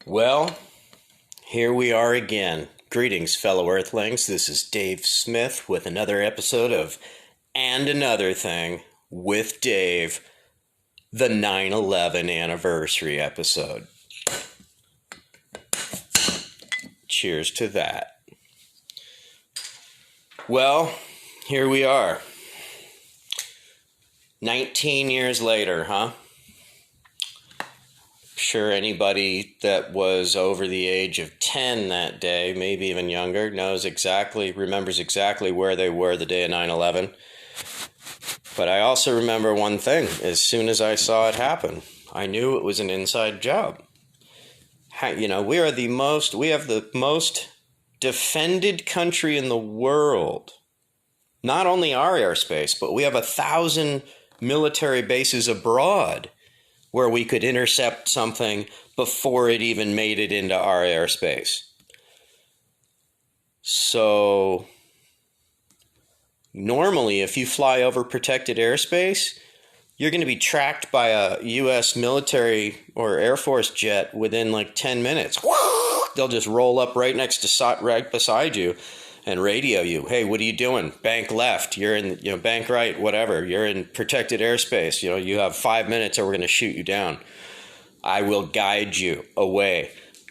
Well, here we are again. Greetings, fellow Earthlings. This is Dave Smith with another episode of And Another Thing with Dave, the 9/11 anniversary episode. Cheers to that. Well, here we are. 19 years later, huh? Sure, anybody that was over the age of 10 that day, maybe even younger, remembers exactly where they were the day of 9/11. But I also remember one thing. As soon as I saw it happen, I knew it was an inside job. We have the most defended country in the world. Not only our airspace, but we have 1,000 military bases abroad where we could intercept something before it even made it into our airspace. So normally, if you fly over protected airspace, you're going to be tracked by a U.S. military or Air Force jet within like 10 minutes. They'll just roll up right beside you and radio you. Hey, what are you doing? Bank left. You're in, bank right, whatever. You're in protected airspace. You have 5 minutes or we're going to shoot you down. I will guide you away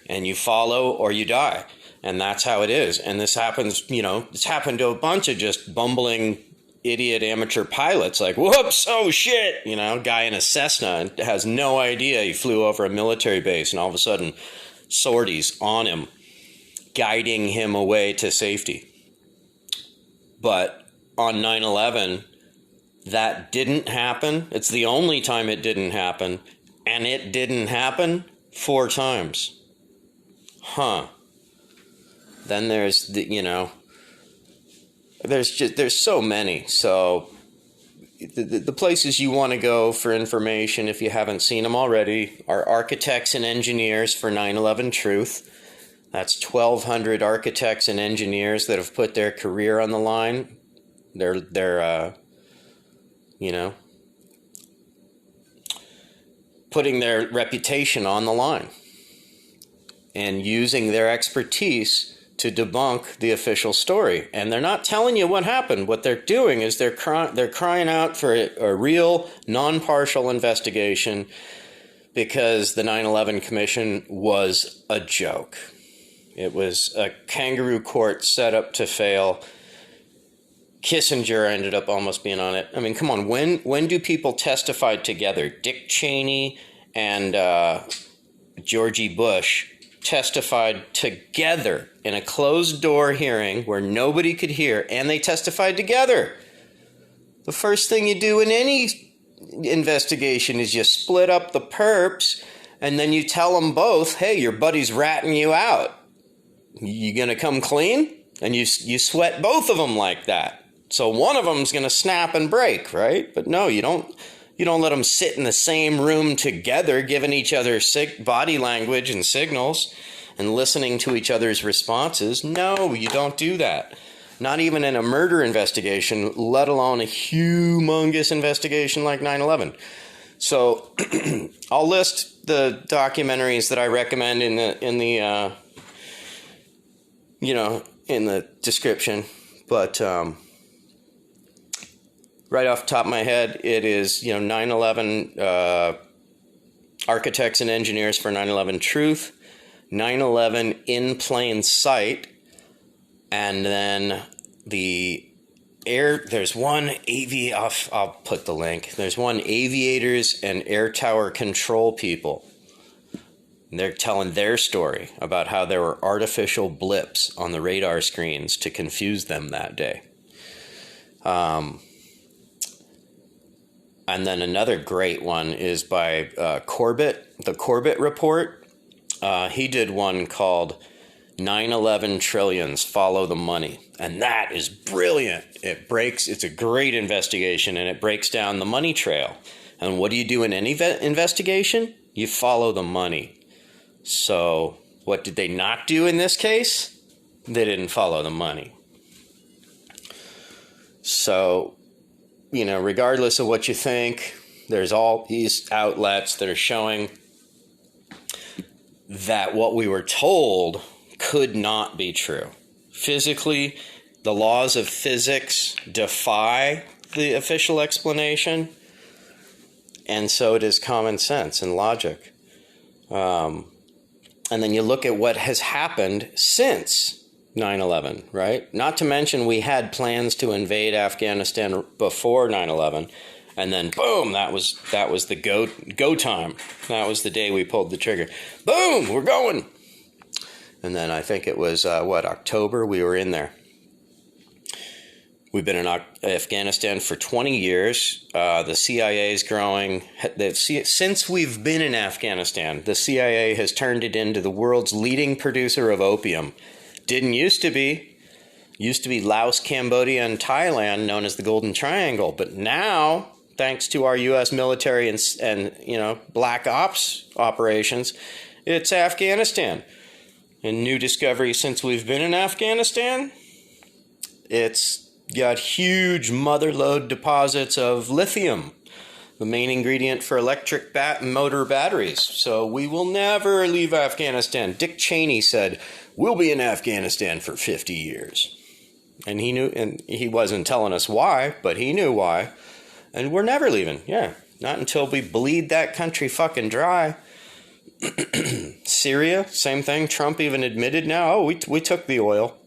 and you follow or you die. And that's how it is. And this happens, it's happened to a bunch of just bumbling idiot amateur pilots like, whoops, oh shit, guy in a Cessna and has no idea he flew over a military base and all of a sudden sorties on him, guiding him away to safety. But on 9/11, that didn't happen. It's the only time it didn't happen, and it didn't happen 4 times. Then there's there's so many. So the places you want to go for information, if you haven't seen them already, are Architects and Engineers for 9/11 Truth. That's 1,200 architects and engineers that have put their career on the line. They're putting their reputation on the line and using their expertise to debunk the official story. And they're not telling you what happened. What they're doing is they're crying out for a real, non-partial investigation because the 9/11 Commission was a joke. It was a kangaroo court set up to fail. Kissinger ended up almost being on it. I mean, come on, when do people testify together? Dick Cheney and Georgie Bush testified together in a closed-door hearing where nobody could hear, and they testified together. The first thing you do in any investigation is you split up the perps, and then you tell them both, hey, your buddy's ratting you out. You gonna come clean? And you sweat both of them like that. So one of them's gonna snap and break, right? But no, you don't let them sit in the same room together, giving each other body language and signals and listening to each other's responses. No, you don't do that. Not even in a murder investigation, let alone a humongous investigation like 9/11. So I'll list the documentaries that I recommend in the description, but right off the top of my head, it is 9/11 Architects and Engineers for 9/11 Truth, 9/11 In Plain Sight, and then there's one I'll put the link. There's one Aviators and Air Tower Control People. They're telling their story about how there were artificial blips on the radar screens to confuse them that day. And then another great one is by Corbett, the Corbett Report. He did one called 9/11 Trillions, Follow the Money. And that is brilliant. It's a great investigation, and it breaks down the money trail. And what do you do in any investigation? You follow the money. So what did they not do in this case? They didn't follow the money. So, regardless of what you think, there's all these outlets that are showing that what we were told could not be true. Physically, the laws of physics defy the official explanation, and so it is common sense and logic. And then you look at what has happened since 9/11, right? Not to mention we had plans to invade Afghanistan before 9/11, and then boom, that was the go time. That was the day we pulled the trigger. Boom, we're going. And then I think it was October we were in there. We've been in Afghanistan for 20 years. The CIA is growing. Since we've been in Afghanistan, the CIA has turned it into the world's leading producer of opium. Didn't used to be. Used to be Laos, Cambodia, and Thailand, known as the Golden Triangle. But now, thanks to our U.S. military and black ops operations, it's Afghanistan. And new discovery since we've been in Afghanistan, it's got huge motherlode deposits of lithium, the main ingredient for electric motor batteries. So we will never leave Afghanistan. Dick Cheney said, "We'll be in Afghanistan for 50 years." And he knew, and he wasn't telling us why, but he knew why. And we're never leaving. Yeah, not until we bleed that country fucking dry. Syria, same thing. Trump even admitted now, we took the oil.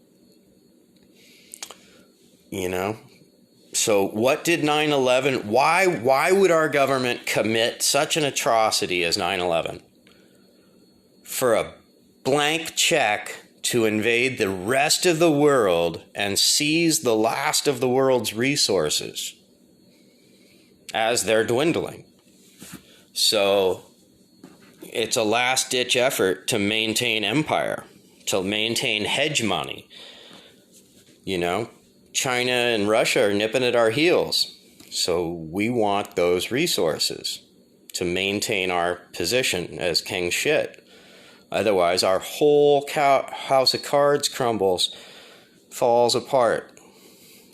So what did 9/11, why would our government commit such an atrocity as 9/11? For a blank check to invade the rest of the world and seize the last of the world's resources as they're dwindling. So it's a last-ditch effort to maintain empire, to maintain hegemony. China and Russia are nipping at our heels. So we want those resources to maintain our position as king shit. Otherwise, our whole house of cards crumbles, falls apart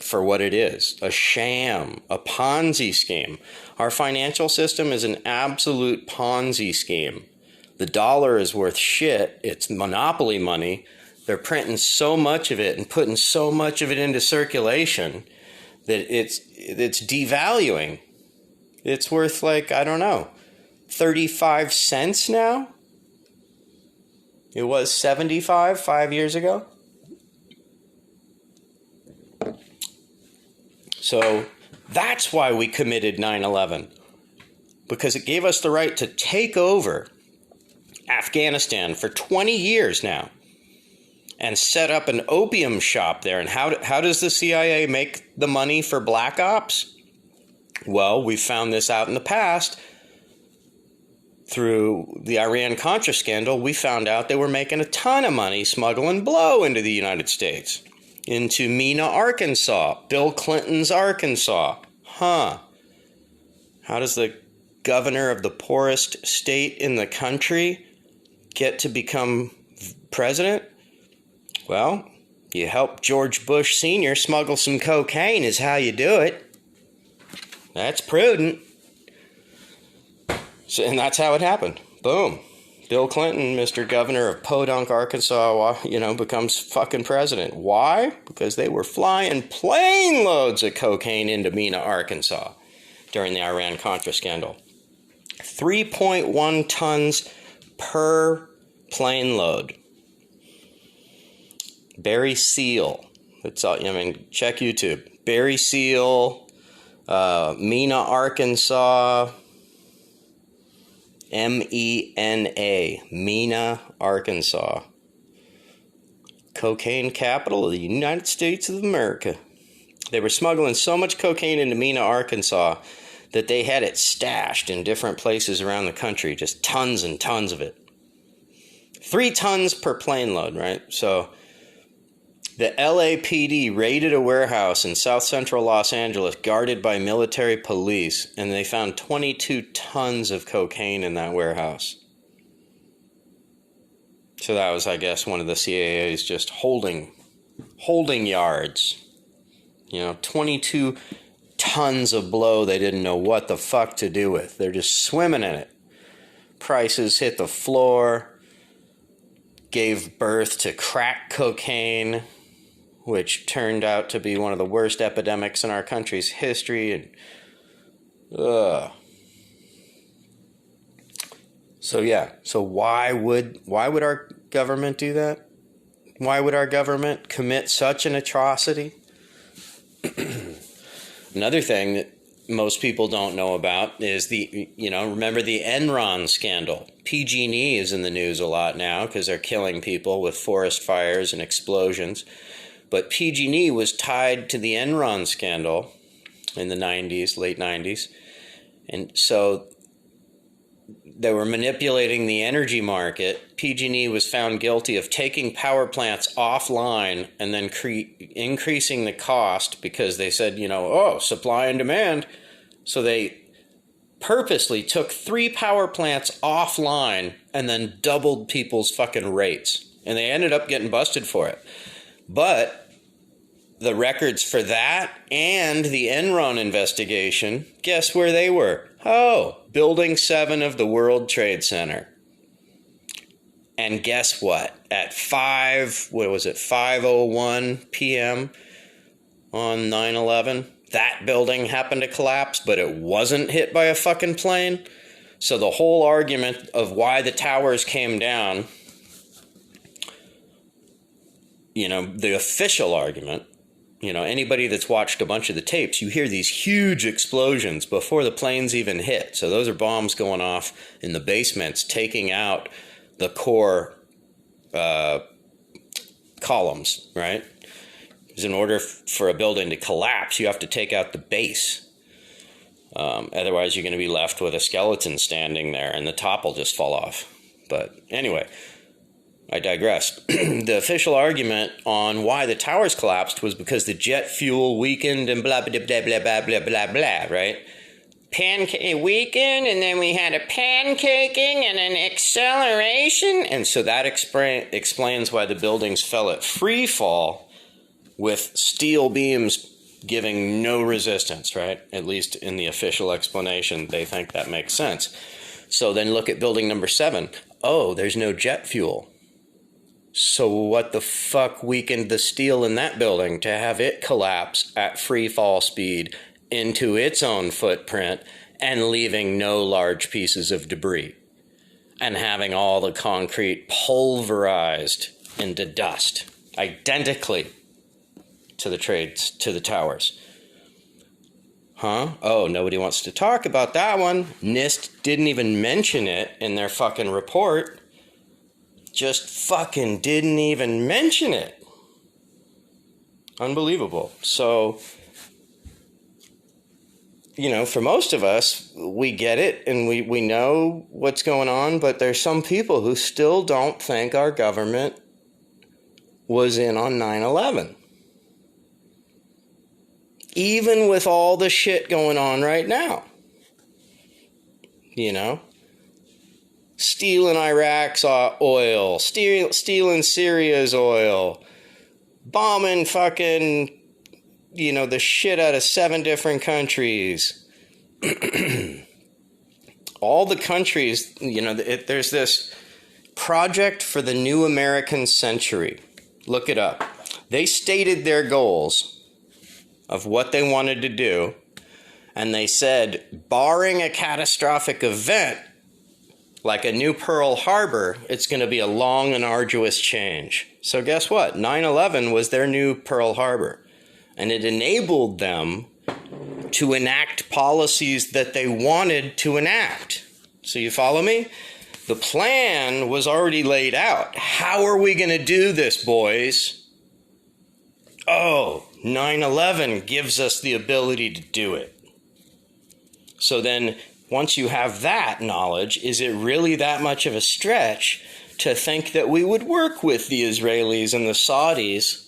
for what it is, a sham, a Ponzi scheme. Our financial system is an absolute Ponzi scheme. The dollar is worth shit. It's monopoly money. They're printing so much of it and putting so much of it into circulation that it's devaluing. It's worth 35 cents now? It was 75 5 years ago. So that's why we committed 9/11, because it gave us the right to take over Afghanistan for 20 years now and set up an opium shop there. And how does the CIA make the money for black ops? Well, we found this out in the past. Through the Iran-Contra scandal, we found out they were making a ton of money smuggling blow into the United States, into Mena, Arkansas, Bill Clinton's Arkansas. How does the governor of the poorest state in the country get to become president? Well, you help George Bush Sr. smuggle some cocaine is how you do it. That's prudent. So, and that's how it happened. Boom. Bill Clinton, Mr. Governor of Podunk, Arkansas, becomes fucking president. Why? Because they were flying plane loads of cocaine into Mena, Arkansas during the Iran-Contra scandal. 3.1 tons per plane load. Barry Seal. That's all. Check YouTube. Barry Seal, Mena, Arkansas. MENA, Mena, Arkansas. Cocaine capital of the United States of America. They were smuggling so much cocaine into Mena, Arkansas, that they had it stashed in different places around the country, just tons and tons of it. 3 tons per plane load, right? So the LAPD raided a warehouse in south central Los Angeles guarded by military police, and they found 22 tons of cocaine in that warehouse. So that was, I guess, one of the CIA's just holding yards. 22 tons of blow they didn't know what the fuck to do with. They're just swimming in it. Prices hit the floor. gave birth to crack cocaine, which turned out to be one of the worst epidemics in our country's history. And so why would our government do that? Why would our government commit such an atrocity? Another thing that most people don't know about is remember the Enron scandal. PG&E is in the news a lot now because they're killing people with forest fires and explosions. But PG&E was tied to the Enron scandal in the 90s, late 90s. And so they were manipulating the energy market. PG&E was found guilty of taking power plants offline and then increasing the cost because they said, supply and demand. So they purposely took 3 power plants offline and then doubled people's fucking rates. And they ended up getting busted for it. But the records for that and the Enron investigation, guess where they were? Oh, Building 7 of the World Trade Center. And guess what? At 5:01 p.m. on 9/11, that building happened to collapse, but it wasn't hit by a fucking plane. So the whole argument of why the towers came down, the official argument, anybody that's watched a bunch of the tapes, you hear these huge explosions before the planes even hit. So those are bombs going off in the basements, taking out the core columns, right? Because in order for a building to collapse, you have to take out the base. Otherwise, you're going to be left with a skeleton standing there, and the top will just fall off. But anyway, I digress. The official argument on why the towers collapsed was because the jet fuel weakened and blah, blah, blah, blah, blah, blah, blah, blah, right? It weakened, and then we had a pancaking and an acceleration. And so that explains why the buildings fell at free fall with steel beams giving no resistance, right? At least in the official explanation, they think that makes sense. So then look at building number 7. Oh, there's no jet fuel. So what the fuck weakened the steel in that building to have it collapse at free fall speed into its own footprint and leaving no large pieces of debris and having all the concrete pulverized into dust identically to the towers? Huh? Oh, nobody wants to talk about that one. NIST didn't even mention it in their fucking report. Just fucking didn't even mention it. Unbelievable. So, for most of us, we get it and we know what's going on, but there's some people who still don't think our government was in on 9/11. Even with all the shit going on right now. Stealing Iraq's oil, stealing Syria's oil, bombing fucking, the shit out of 7 different countries. All the countries, there's this Project for the New American Century. Look it up. They stated their goals of what they wanted to do, and they said, barring a catastrophic event, like a new Pearl Harbor, it's going to be a long and arduous change. So guess what? 9/11 was their new Pearl Harbor. And it enabled them to enact policies that they wanted to enact. So you follow me? The plan was already laid out. How are we going to do this, boys? Oh, 9/11 gives us the ability to do it. So then, once you have that knowledge, is it really that much of a stretch to think that we would work with the Israelis and the Saudis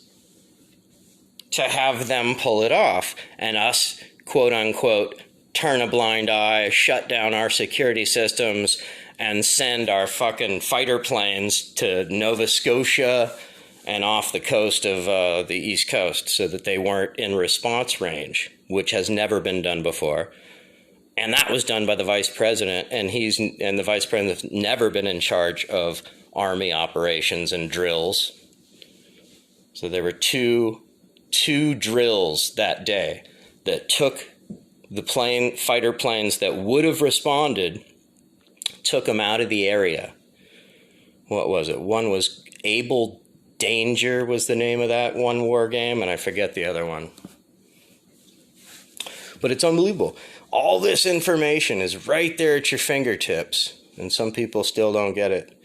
to have them pull it off and us, quote unquote, turn a blind eye, shut down our security systems, and send our fucking fighter planes to Nova Scotia and off the coast of the East Coast so that they weren't in response range, which has never been done before. And that was done by the vice president, and the vice president's never been in charge of army operations and drills. So there were two drills that day that took the fighter planes that would have responded, took them out of the area. What was it? One was Able Danger was the name of that one war game, and I forget the other one. But it's unbelievable. All this information is right there at your fingertips, and some people still don't get it.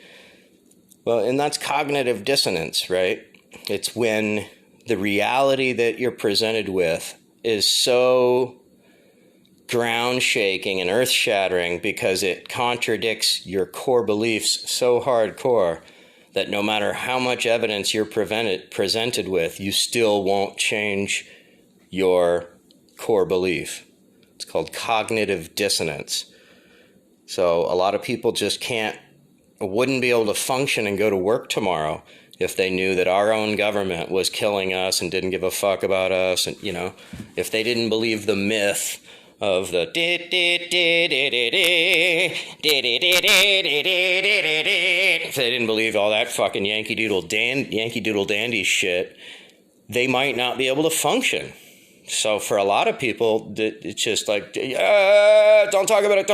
Well, and that's cognitive dissonance, right? It's when the reality that you're presented with is so ground-shaking and earth-shattering because it contradicts your core beliefs so hardcore that no matter how much evidence you're presented with, you still won't change your core belief. It's called cognitive dissonance. So a lot of people just wouldn't be able to function and go to work tomorrow if they knew that our own government was killing us and didn't give a fuck about us. And, if they didn't believe the myth of the if they didn't believe all that fucking Yankee Doodle Dandy shit, they might not be able to function. So for a lot of people, it's just like, don't talk about it,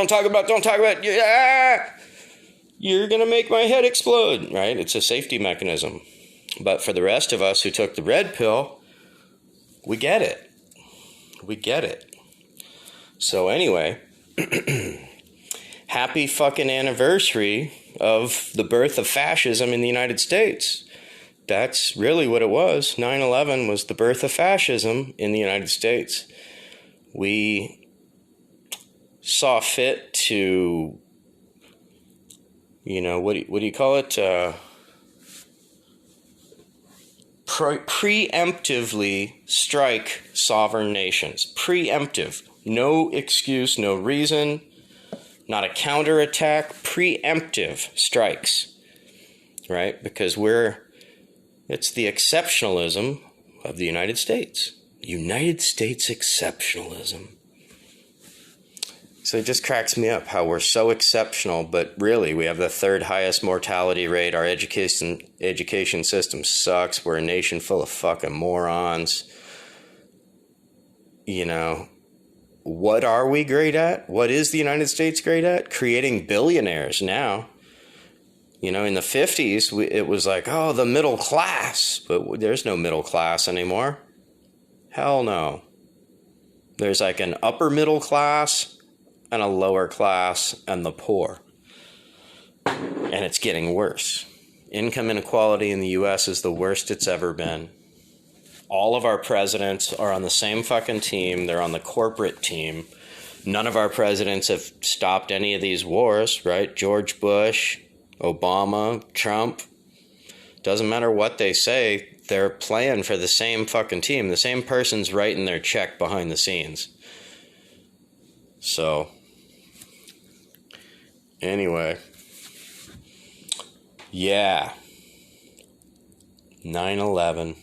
you're going to make my head explode, right? It's a safety mechanism. But for the rest of us who took the red pill, we get it. So anyway, happy fucking anniversary of the birth of fascism in the United States. That's really what it was. 9/11 was the birth of fascism in the United States. We saw fit to, what do you call it? Preemptively strike sovereign nations. Preemptive. No excuse, no reason, not a counterattack, preemptive strikes, right? Because it's the exceptionalism of the United States. United States exceptionalism. So it just cracks me up how we're so exceptional, but really we have the third highest mortality rate. Our education system sucks. We're a nation full of fucking morons. What are we great at? What is the United States great at? Creating billionaires now. In the 50s, it was like, oh, the middle class. But there's no middle class anymore. Hell no. There's like an upper middle class and a lower class and the poor. And it's getting worse. Income inequality in the U.S. is the worst it's ever been. All of our presidents are on the same fucking team. They're on the corporate team. None of our presidents have stopped any of these wars, right? George Bush, Obama, Trump. Doesn't matter what they say, they're playing for the same fucking team. The same person's writing their check behind the scenes. So, anyway. Yeah. 9/11.